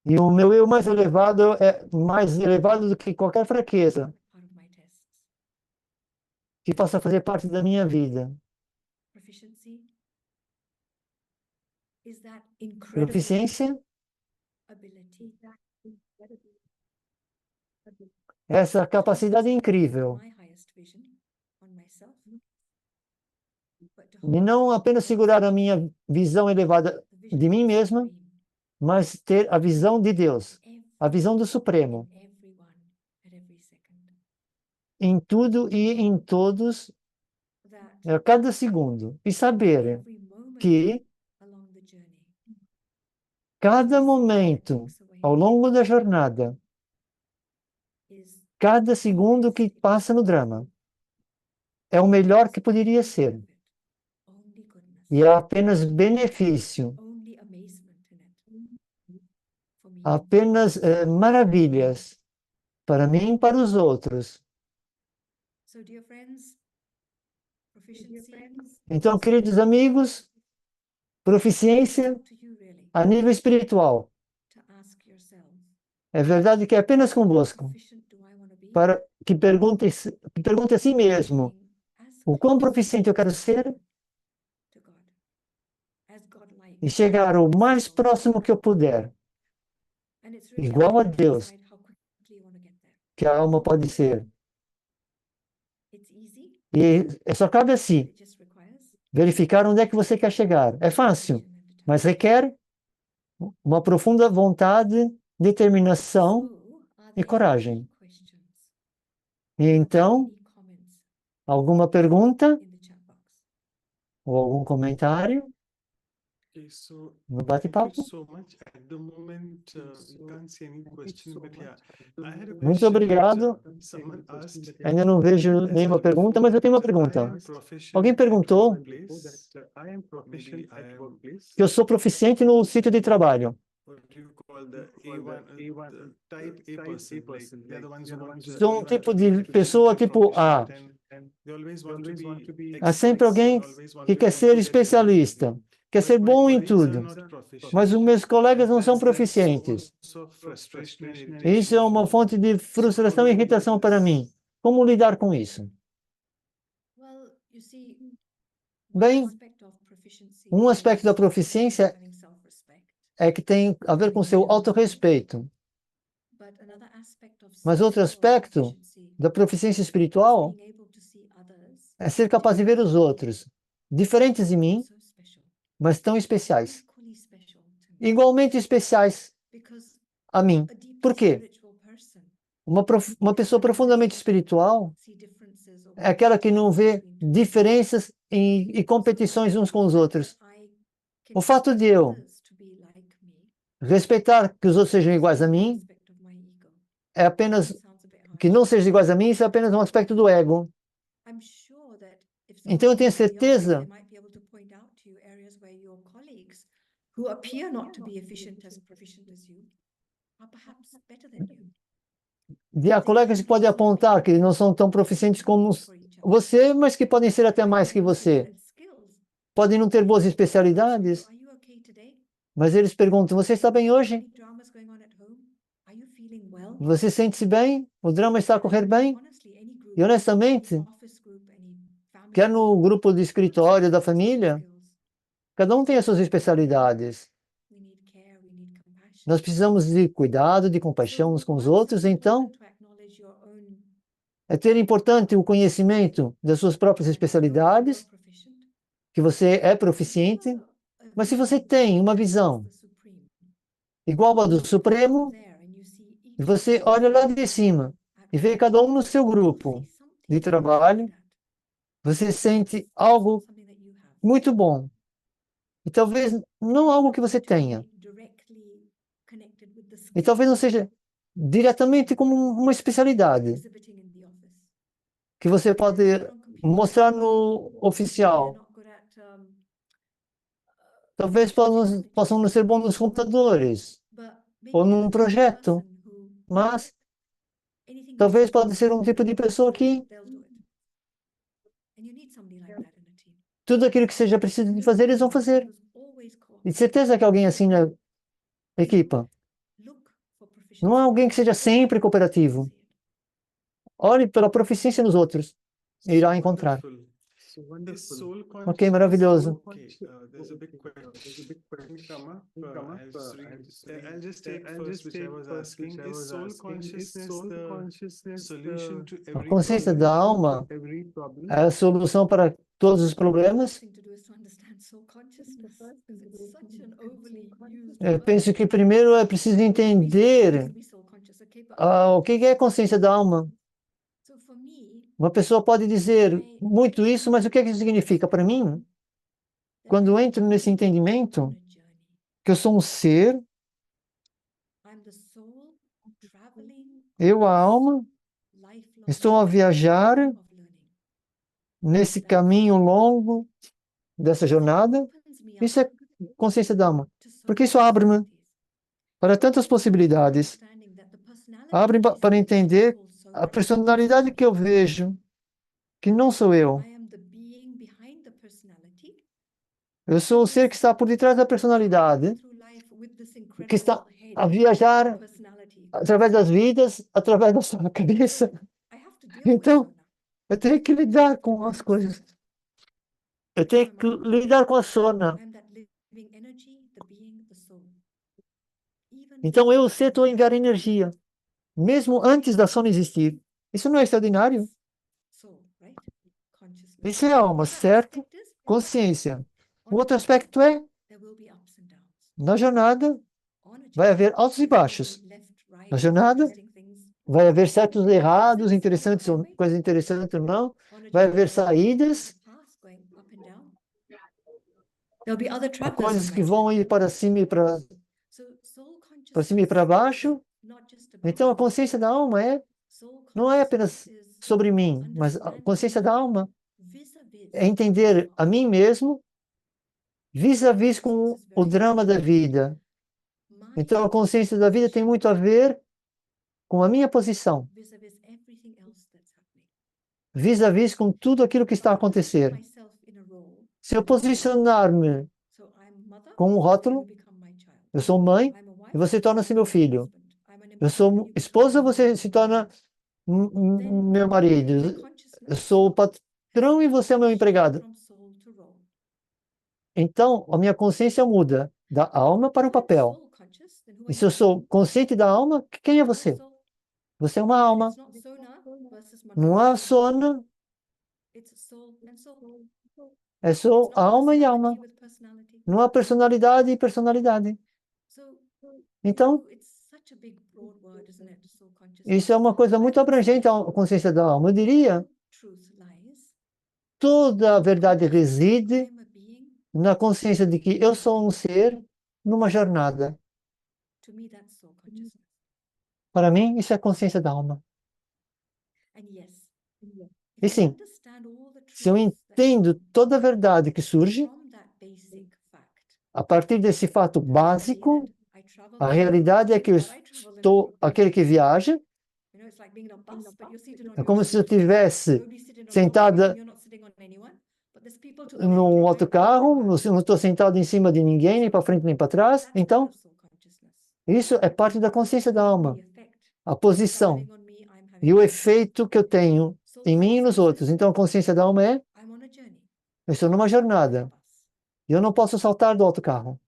E o meu eu mais elevado é mais elevado do que qualquer fraqueza que possa fazer parte da minha vida. Proficiência, essa capacidade incrível de não apenas segurar a minha visão elevada de mim mesma, mas ter a visão de Deus, a visão do Supremo, em tudo e em todos, a cada segundo, e saber que cada momento ao longo da jornada, cada segundo que passa no drama, é o melhor que poderia ser. E há apenas benefício, apenas maravilhas para mim e para os outros. Então, queridos amigos, proficiência a nível espiritual. É verdade que é apenas convosco, para que pergunte a si mesmo, o quão proficiente eu quero ser e chegar o mais próximo que eu puder, igual a Deus, que a alma pode ser. E só cabe a si verificar onde é que você quer chegar. É fácil, mas requer uma profunda vontade, determinação e coragem. E então, alguma pergunta ou algum comentário no bate-papo? Muito obrigado. Ainda não vejo nenhuma pergunta, mas eu tenho uma pergunta. Alguém perguntou que eu sou proficiente no sítio de trabalho. Sou um tipo de pessoa tipo A. Há sempre alguém que quer ser especialista, quer ser bom em tudo, mas os meus colegas não são proficientes. Isso é uma fonte de frustração e irritação para mim. Como lidar com isso? Bem, um aspecto da proficiência é que tem a ver com seu autorrespeito. Mas outro aspecto da proficiência espiritual é ser capaz de ver os outros, diferentes de mim, mas tão especiais. Igualmente especiais a mim. Por quê? Uma pessoa profundamente espiritual é aquela que não vê diferenças e competições uns com os outros. O fato de eu respeitar que os outros sejam iguais a mim é apenas que não sejam iguais a mim, isso é apenas um aspecto do ego. Então eu tenho certeza de há colegas que podem apontar que não são tão proficientes como você, mas que podem ser até mais que você. Podem não ter boas especialidades, mas eles perguntam: você está bem hoje? Você sente-se bem? O drama está a correr bem? E honestamente, quer no grupo de escritório da família, Cada um tem as suas especialidades. We need care, we need compassion. Nós precisamos de cuidado, de compaixão uns com os outros. Então, To acknowledge your own é ter importante o conhecimento das suas próprias especialidades, proficient. que você é proficiente. Mas se você tem uma visão igual à do Supremo, e você olha lá de cima e vê cada um no seu grupo de trabalho, você sente algo muito bom. E talvez não algo que você tenha. E talvez não seja diretamente como uma especialidade que você pode mostrar no oficial. Talvez possam não ser bons nos computadores ou num projeto, mas talvez pode ser um tipo de pessoa que tudo aquilo que seja preciso de fazer, eles vão fazer. E de certeza que alguém assim na equipa. Não é alguém que seja sempre cooperativo. Olhe pela proficiência nos outros e irá encontrar. Ok, maravilhoso. There's a big question come up. I'll just take first, which I was asking. Is soul consciousness the solution to A every consciência problem? da alma é a solução para todos os problemas? Eu penso que primeiro é preciso entender o que é a consciência da alma. Uma pessoa pode dizer muito isso, mas o que é que isso significa para mim? Quando entro nesse entendimento que eu sou um ser, eu, a alma, estou a viajar nesse caminho longo dessa jornada. Isso é consciência da alma. Porque isso abre-me para tantas possibilidades. Abre para entender a personalidade que eu vejo, que não sou eu. Eu sou o ser que está por detrás da personalidade, que está a viajar através das vidas, através da sua cabeça. Então, eu tenho que lidar com as coisas. Eu tenho que lidar com a sona. Então, eu sei, estou a enviar energia, mesmo antes da sona existir. Isso não é extraordinário? Isso é alma, certo? Consciência. O outro aspecto é, na jornada, vai haver altos e baixos. Na jornada, vai haver certos errados, interessantes ou coisas interessantes ou não. Vai haver saídas. Há coisas que vão ir para cima e para cima e para baixo. Então, a consciência da alma não é apenas sobre mim, mas a consciência da alma é entender a mim mesmo vis-à-vis com o drama da vida. Então, a consciência da vida tem muito a ver com a minha posição, vis-à-vis com tudo aquilo que está a acontecer. Se eu posicionar-me com um rótulo, eu sou mãe e você torna-se meu filho. Eu sou esposa, você se torna meu marido. Eu sou o patrão e você é meu empregado. Então, a minha consciência muda da alma para o papel. E se eu sou consciente da alma, quem é você? Você é uma alma. Não há sona. É só alma e alma. Não há personalidade e personalidade. Então, isso é uma coisa muito abrangente, a consciência da alma. Eu diria, toda a verdade reside na consciência de que eu sou um ser numa jornada. Para mim, isso é a consciência da alma. E sim, se eu entendo toda a verdade que surge, a partir desse fato básico, a realidade é que eu estou aquele que viaja. É como se eu estivesse sentada num autocarro, não estou sentado em cima de ninguém, nem para frente nem para trás. Então, isso é parte da consciência da alma. A posição e o efeito que eu tenho em mim e nos outros. Então, a consciência da alma é: eu estou numa jornada. E eu não posso saltar do autocarro.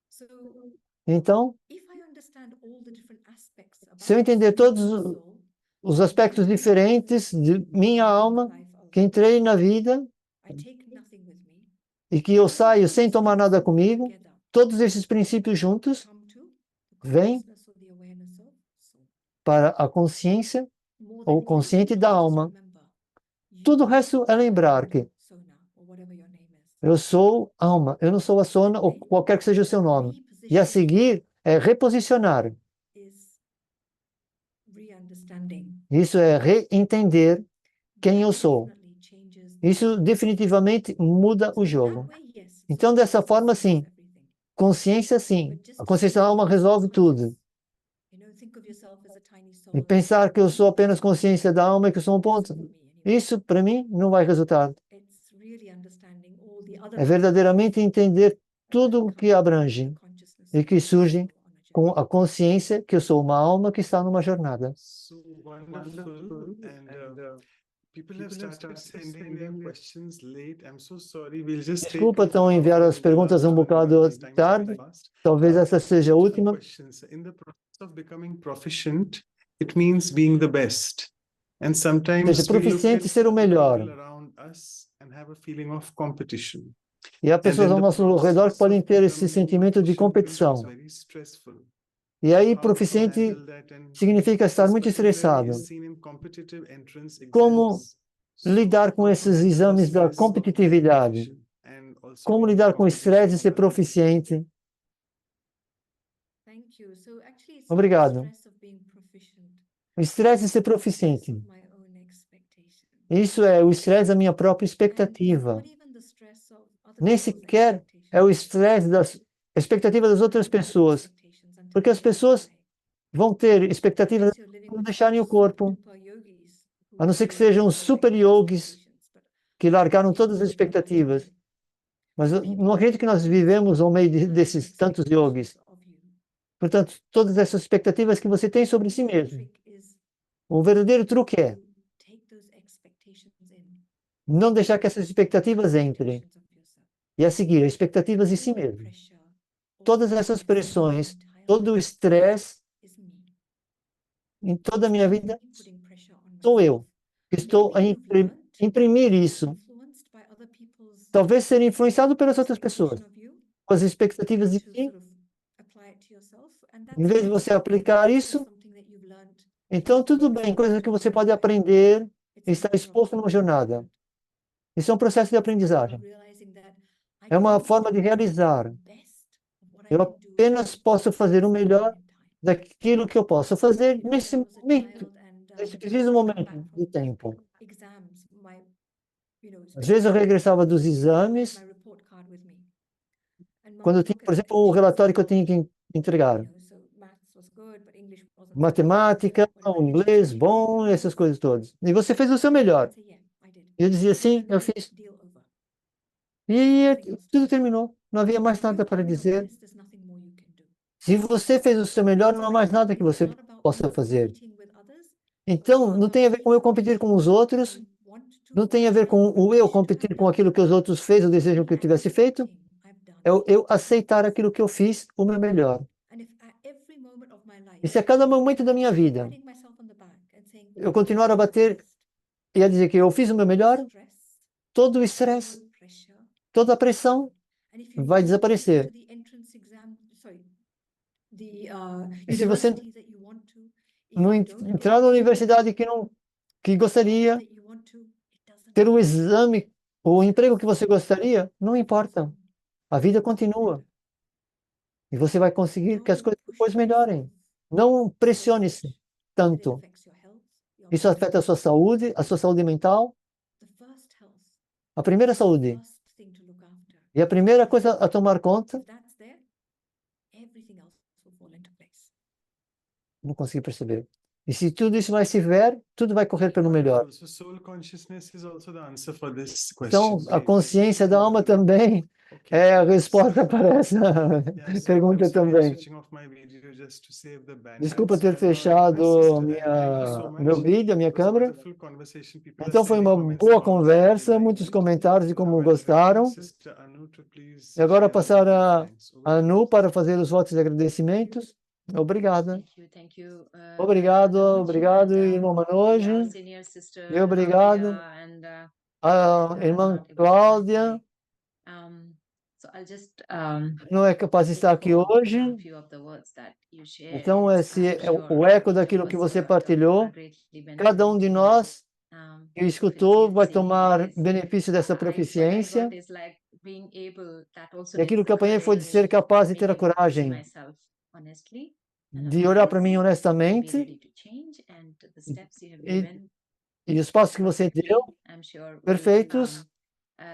So Então, if I understand all the different aspects se eu about entender todos the soul, os aspectos diferentes de minha alma, que entrei na vida I take nothing with me, e que eu saio sem tomar nada comigo, together todos esses princípios juntos come to the vêm consciousness or the awareness of soul. para a consciência More ou than consciente anything da else, just alma. remember, you Tudo o resto é lembrar que Sona, or whatever your name is, eu sou alma, eu não sou a Sona ou qualquer que seja o seu nome. E a seguir é reposicionar. is re-understanding. Isso é reentender quem eu sou. Definitely changes the Isso game. definitivamente muda o So jogo. that way, yes, it's Então, not dessa consciousness forma, solves sim. everything. Consciência, sim. But just A to consciência da think alma of yourself resolve tudo. conscious, think of yourself as a tiny soul E and pensar que eu sou apenas consciência da alma e que eu sou um that's ponto, for me anyway. isso, para mim, não vai resultar. It's really understanding all the other É verdadeiramente entender tudo o que abrange consciousness e que surge on a journey. com a consciência que eu sou uma alma que está numa jornada. So wonderful. And people have started sending their questions late. I'm so sorry. We'll just take Desculpa, estão enviando as perguntas um bocado tarde. Talvez essa seja a última. Questions. In the process of becoming proficient, it means being the best. And sometimes Seja, we look proficiente at ser o melhor. people around us and have a feeling of competition. E há And pessoas then ao the nosso redor que process podem of ter esse becoming sentimento de proficient becomes competição. very stressful. E aí, How to proficiente handle that, and significa estar this muito particularly estressado. is seen in competitive entrance Como exams. lidar com How to esses handle the exames da stress of being competitividade? proficient and also Como being in lidar com o estresse competition de with ser others. proficiente? Thank you. So actually, it's not the Obrigado. stress of being proficient. O estresse de ser It's the stress proficiente. of my own expectation. Isso é o estresse da minha própria And it's expectativa. not even the stress of other Nem people's sequer é o estresse das expectativas das outras pessoas. expectations until Porque as they pessoas die. vão ter expectativas Unless you're living quando with deixarem o corpo, super yogis a não ser who que sejam have super negative yogis expectations, but que largaram yeah, todas as we're living with expectativas. them. Mas eu People não acredito que nós vivemos ao meio desses tantos yogis. of you. Portanto, todas essas expectativas que você tem sobre si The mesmo. trick is O verdadeiro truque é to take those expectations in. não deixar que essas expectativas entrem. Expectations of yourself. E a seguir, expectativas de si All the mesmo. pressure, all Todas the essas stress, pressões, the entire todo o life estresse is me. em toda a minha vida, Putting pressure on sou myself. eu, que estou a Maybe you've learned, imprimir isso. influenced by other people's Talvez ser influenciado pelas outras expectation pessoas, of you, com as expectativas de to si. sort of apply it to yourself, and Em that's vez de fine. você aplicar It's isso, just something that you've learned. então tudo bem, coisa que você pode aprender It's e a estar matter of exposto numa jornada. Isso é um processo de aprendizagem. realizing that I É uma can forma de only do realizar. the best of what I Eu can do apenas posso fazer o at this melhor moment in time. daquilo que eu posso fazer nesse I was a momento, child and nesse just preciso come momento back de from tempo. exams, Às vezes eu regressava dos I had exames, my report card with me. And mom quando eu would tinha, look por at it exemplo, and o she would say, relatório que eu "Oh, tinha que entregar. so maths was good, but English wasn't so good." Matemática, Whatever. o And she'd inglês, say, bom, essas coisas todas. E você fez o seu melhor. I'd say, "Yeah, I did." E eu dizia, sim, And eu then fiz. deal over. E aí tudo terminou. Não havia mais nada You've para done your dizer. best, there's nothing more you can do. Se você fez o seu melhor, não há mais nada que It's você not about possa me fazer. competing with others, Então, não tem a ver com eu competir com os outros, I want to, não tem a ver com o eu competir com aquilo que os outros fez ou desejam que eu tivesse feito. I've done. É o eu aceitar aquilo que eu fiz, o meu melhor. And if at every moment of my life, E se a cada momento da minha vida patting myself on the back and saying, eu continuar a bater e a dizer que eu fiz o meu melhor, stress, todo o estresse, all pressure, toda a pressão and if you vai go desaparecer. to the entrance exam, the E se você university that you want to, if não you don't entrar get na universidade que gostaria, that you want to, it doesn't ter o matter. exame, o emprego que você gostaria, não importa. A vida continua. E você vai conseguir que as Don't coisas push depois melhorem. yourself. Não pressione-se It tanto. affects your health, your Isso afeta a sua saúde mental, the first health, a primeira saúde. first thing to look after. E a primeira coisa a tomar conta, If that's there, everything else will fall into place. não consegui perceber. E se tudo isso vai se ver, tudo vai correr pelo melhor. So soul consciousness is also the answer for this Então, question. a consciência da alma também é a resposta para essa Yeah, so I'm pergunta sorry, I'm também. switching off my video just to save the bandwidth. Desculpa So ter I've got my fechado sister, and thank you so meu much. vídeo, a minha It was a câmera. wonderful conversation. People are Então foi sending uma comments boa about how they conversa, liked muitos it. comentários de So now como I'll request gostaram. Sister Anu to please E agora share the vote passar of thanks. Over a to you. Anu para fazer os votos de agradecimentos. Obrigada. Thank you, Obrigado, Manoj, obrigado, and, irmão our Manoj. senior sister, E obrigado Claudia, and à irmã Cláudia. so I'll just Não é capaz de estar aqui hoje. few of the words that you shared. Então, esse é o eco daquilo que você partilhou. Cada um de nós que escutou vai tomar benefício dessa proficiência. E aquilo que apanhei foi de ser capaz de ter a coragem de olhar para mim honestamente e os passos que você deu, perfeitos,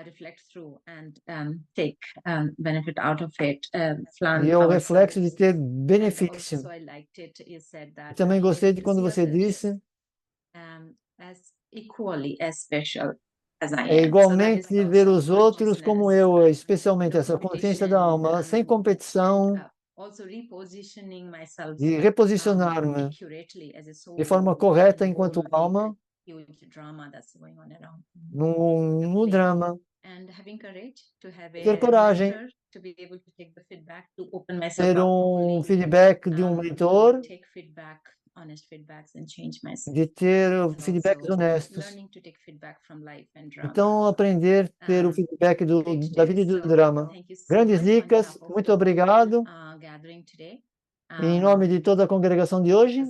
reflect through and take benefit out of it. e é o reflexo de ter benefício. E também gostei de quando você disse as equally as special as I é am. igualmente ver os outros como eu, especialmente essa consciência da alma, sem competição, Also repositioning myself de reposicionar-me de forma correta enquanto alma no drama. Ter coragem, ter um feedback de um mentor, de ter feedbacks honestos. Então, aprender a ter o feedback da vida e do drama. Grandes dicas, muito obrigado. Em nome de toda a congregação de hoje,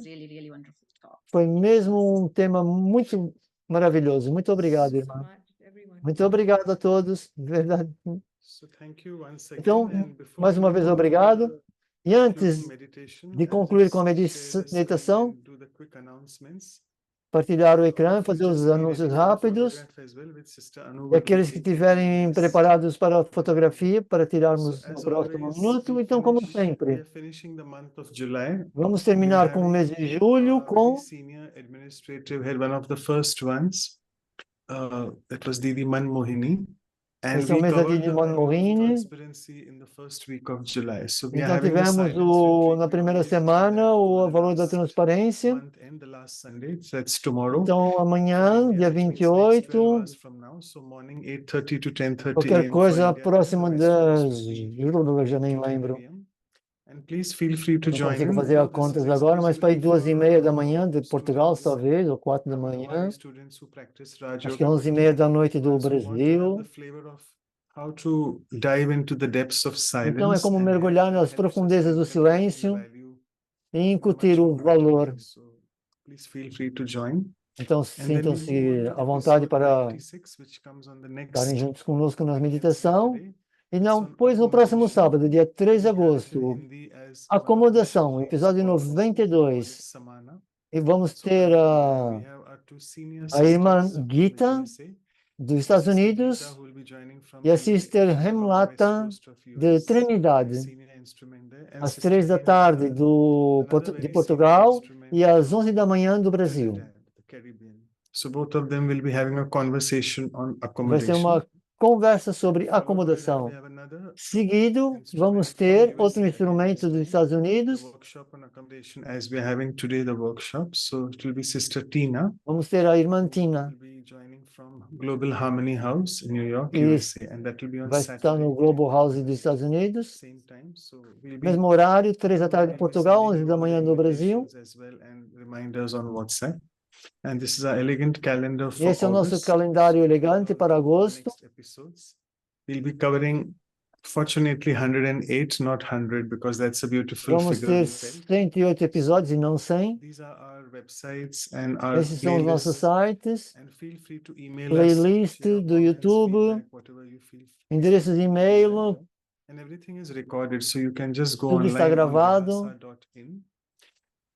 foi mesmo um tema muito maravilhoso. Muito obrigado, irmã. Muito obrigado a todos, de verdade. Então, mais uma vez, obrigado. E antes de concluir com a meditação, partilhar o ecrã, fazer os anúncios rápidos. E aqueles que estiverem preparados para a fotografia, para tirarmos no próximo minuto. Então, como sempre, vamos terminar com o mês de julho com esse é o mês da Didi Manmohini. Então tivemos na primeira semana o valor da transparência. Então amanhã, dia 28, qualquer coisa próximo das... Eu já nem lembro. Não consigo fazer as contas agora, mas para ir 2h30 da manhã de Portugal, talvez, ou 4 da manhã. Acho que é 11h30 da noite do Brasil. Então é como mergulhar nas profundezas do silêncio e incutir o valor. Então sintam-se à vontade para estarem juntos conosco na meditação. E depois no próximo sábado, dia 3 de agosto, acomodação, episódio 92. E vamos ter a irmã Gita, dos Estados Unidos, e a Sister Hemlata, de Trinidade, às 3 da tarde de Portugal e às 11 da manhã do Brasil. Vai ser uma conversa sobre acomodação. Seguido, vamos ter outro instrumento dos Estados Unidos. Vamos ter a irmã Tina. Global Harmony House in New York, E USA, and that will be on vai estar Saturday. no Global House dos Estados Unidos. Same time, so we'll be Mesmo horário, 3 da tarde em Portugal, 11 da manhã no Brasil. as well and reminders on WhatsApp. And this is our elegant calendar E for esse é o nosso August. calendário elegante para agosto. Next episodes. We'll be covering, fortunately, 108, not 100, because that's a beautiful Vamos figure. ter 108 episódios e não 100. These are our websites and our Esses são os nossos playlists. sites, And feel free to email playlist us, share do comments, YouTube, feedback, whatever you feel. endereços de e-mail, And everything is recorded, so you can just go tudo está online on gravado. vihasa.in,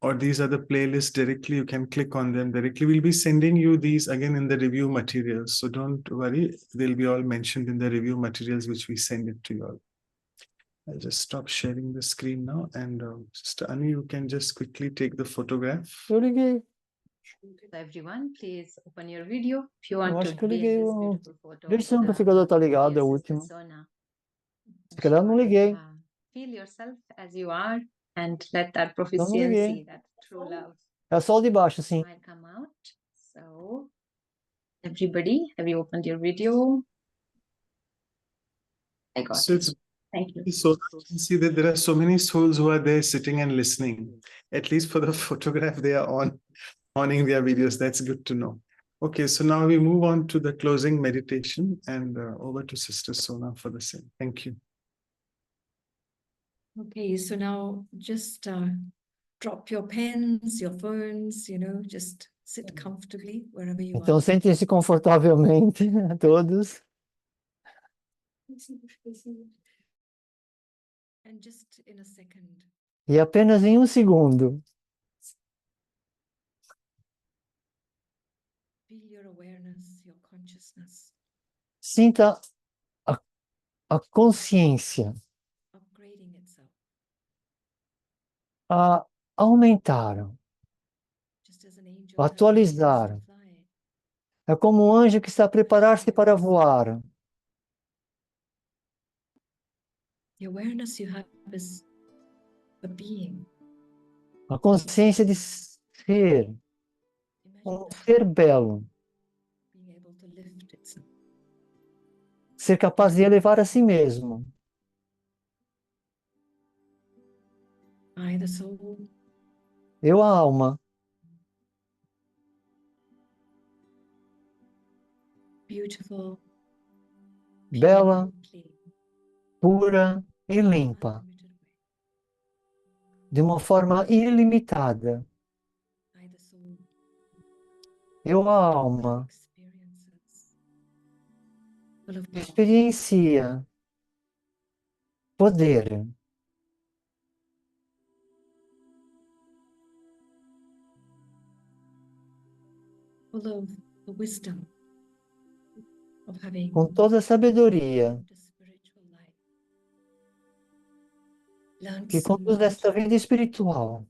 or these are the playlists directly. You can click on them directly. We'll be sending you these again in the review materials, so don't worry. They'll be all mentioned in the review materials which we send it to you all. I'll just stop sharing the screen now, and Sister Annie, you can just quickly take the photograph. Eu liguei. So everyone, please open your video if you Eu want acho to que eu view liguei this o... beautiful photo. Veja se o amplificador tá ligado, é o dear Sister último. Sona. Se calhar eu não liguei. Feel yourself as you are and let that Eu não proficiency, liguei. that true love É só o de baixo, sim. might come out. So everybody, have you opened your video? I got So it. it's Thank you. so you can see that there are so many souls who are there sitting and listening. At least for the photograph, they are owning their videos. That's good to know. Okay, so now we move on to the closing meditation, and over to Sister Sona for the same. Thank you. Okay, so now just drop your pens, your phones, just sit comfortably wherever you Então are. sentem-se confortavelmente, todos. And just in a second, E apenas em um segundo, feel your awareness, your consciousness sinta a consciência upgrading itself, a aumentar, just as an angel atualizar. prepares to fly. É como um anjo que está a preparar-se para voar. The awareness you have is a being. A consciência de ser, Imagine um that ser belo, being able to lift itself. ser capaz de elevar a si mesmo. I, the soul, Eu, a alma, beautiful, bela, pure, clean, pura e limpa, unlimited way. de uma forma ilimitada. I, the soul, Eu, a alma, experiences full of power, experiencia poder, full of the wisdom of having com toda a sabedoria lived a spiritual life, learned que so conduz much, esta vida espiritual.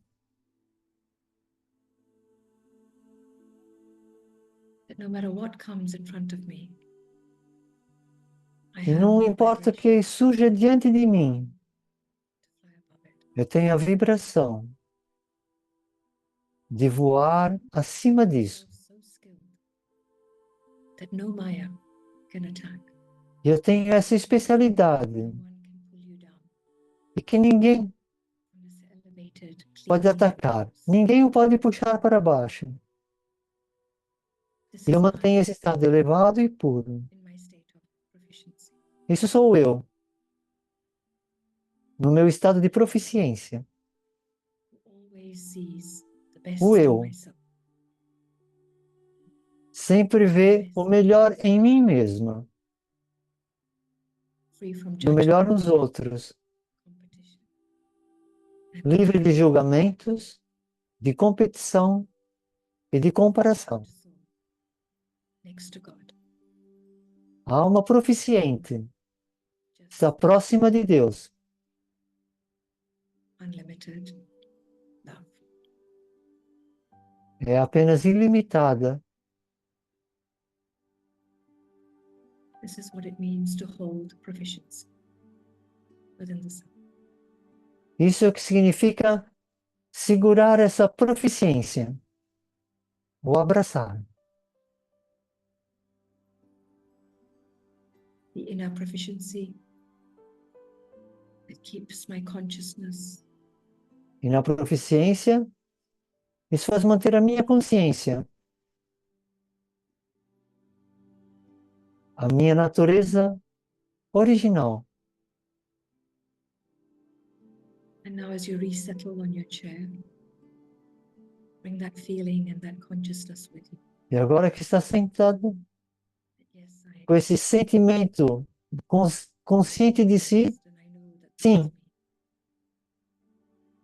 that no matter what comes in front of me, I E have não the importa o vibration que surja diante de mim, to fly above it. eu tenho a vibração de voar acima disso. So skilled that no Maya can attack. E eu tenho essa especialidade No one can pull you down e que ninguém from this elevated, pode clean atacar. place. Ninguém o pode puxar para baixo. This E eu is mantenho I esse estado elevado e puro. in my state of proficiency. Isso sou eu, no meu estado de proficiência. Who always sees the best O in eu myself. sempre vê o melhor em mim mesma, Free from e o melhor judgment, nos outros, competition, and livre de comparison. julgamentos, de competição e de comparação. Soul next to God, A alma proficiente just está próxima de Deus, unlimited love. é apenas ilimitada. This is what it means to hold proficiency within the self. Isso é o que significa segurar essa proficiência, ou abraçar. The inner proficiency that keeps my consciousness E na proficiência, isso faz manter a minha consciência, a minha natureza original. And now, as you resettle on your chair, bring that feeling and that consciousness with you. E agora que está sentado, That yes, I com esse sentimento consciente de si, exist and I know that this sim, is me.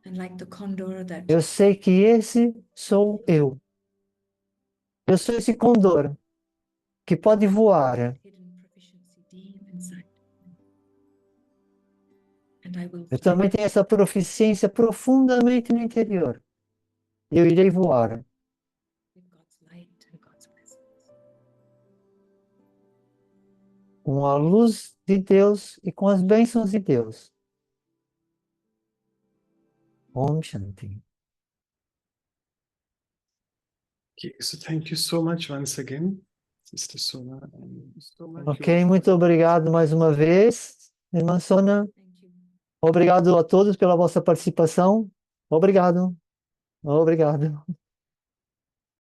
And like the condor that eu sei que esse sou eu. Eu sou esse condor que pode voar hidden proficiency deep inside. and I will Eu fly também tenho essa proficiência profundamente no interior. Eu irei voar with God's light and God's presence. com a luz de Deus e com as bênçãos de Deus. Om Shanti. Okay, so thank you so much once again, Sister Sona, and so much Ok, muito obrigado mais uma vez, irmã Sona. Thank you. Obrigado a todos pela vossa participação. Obrigado. Obrigado.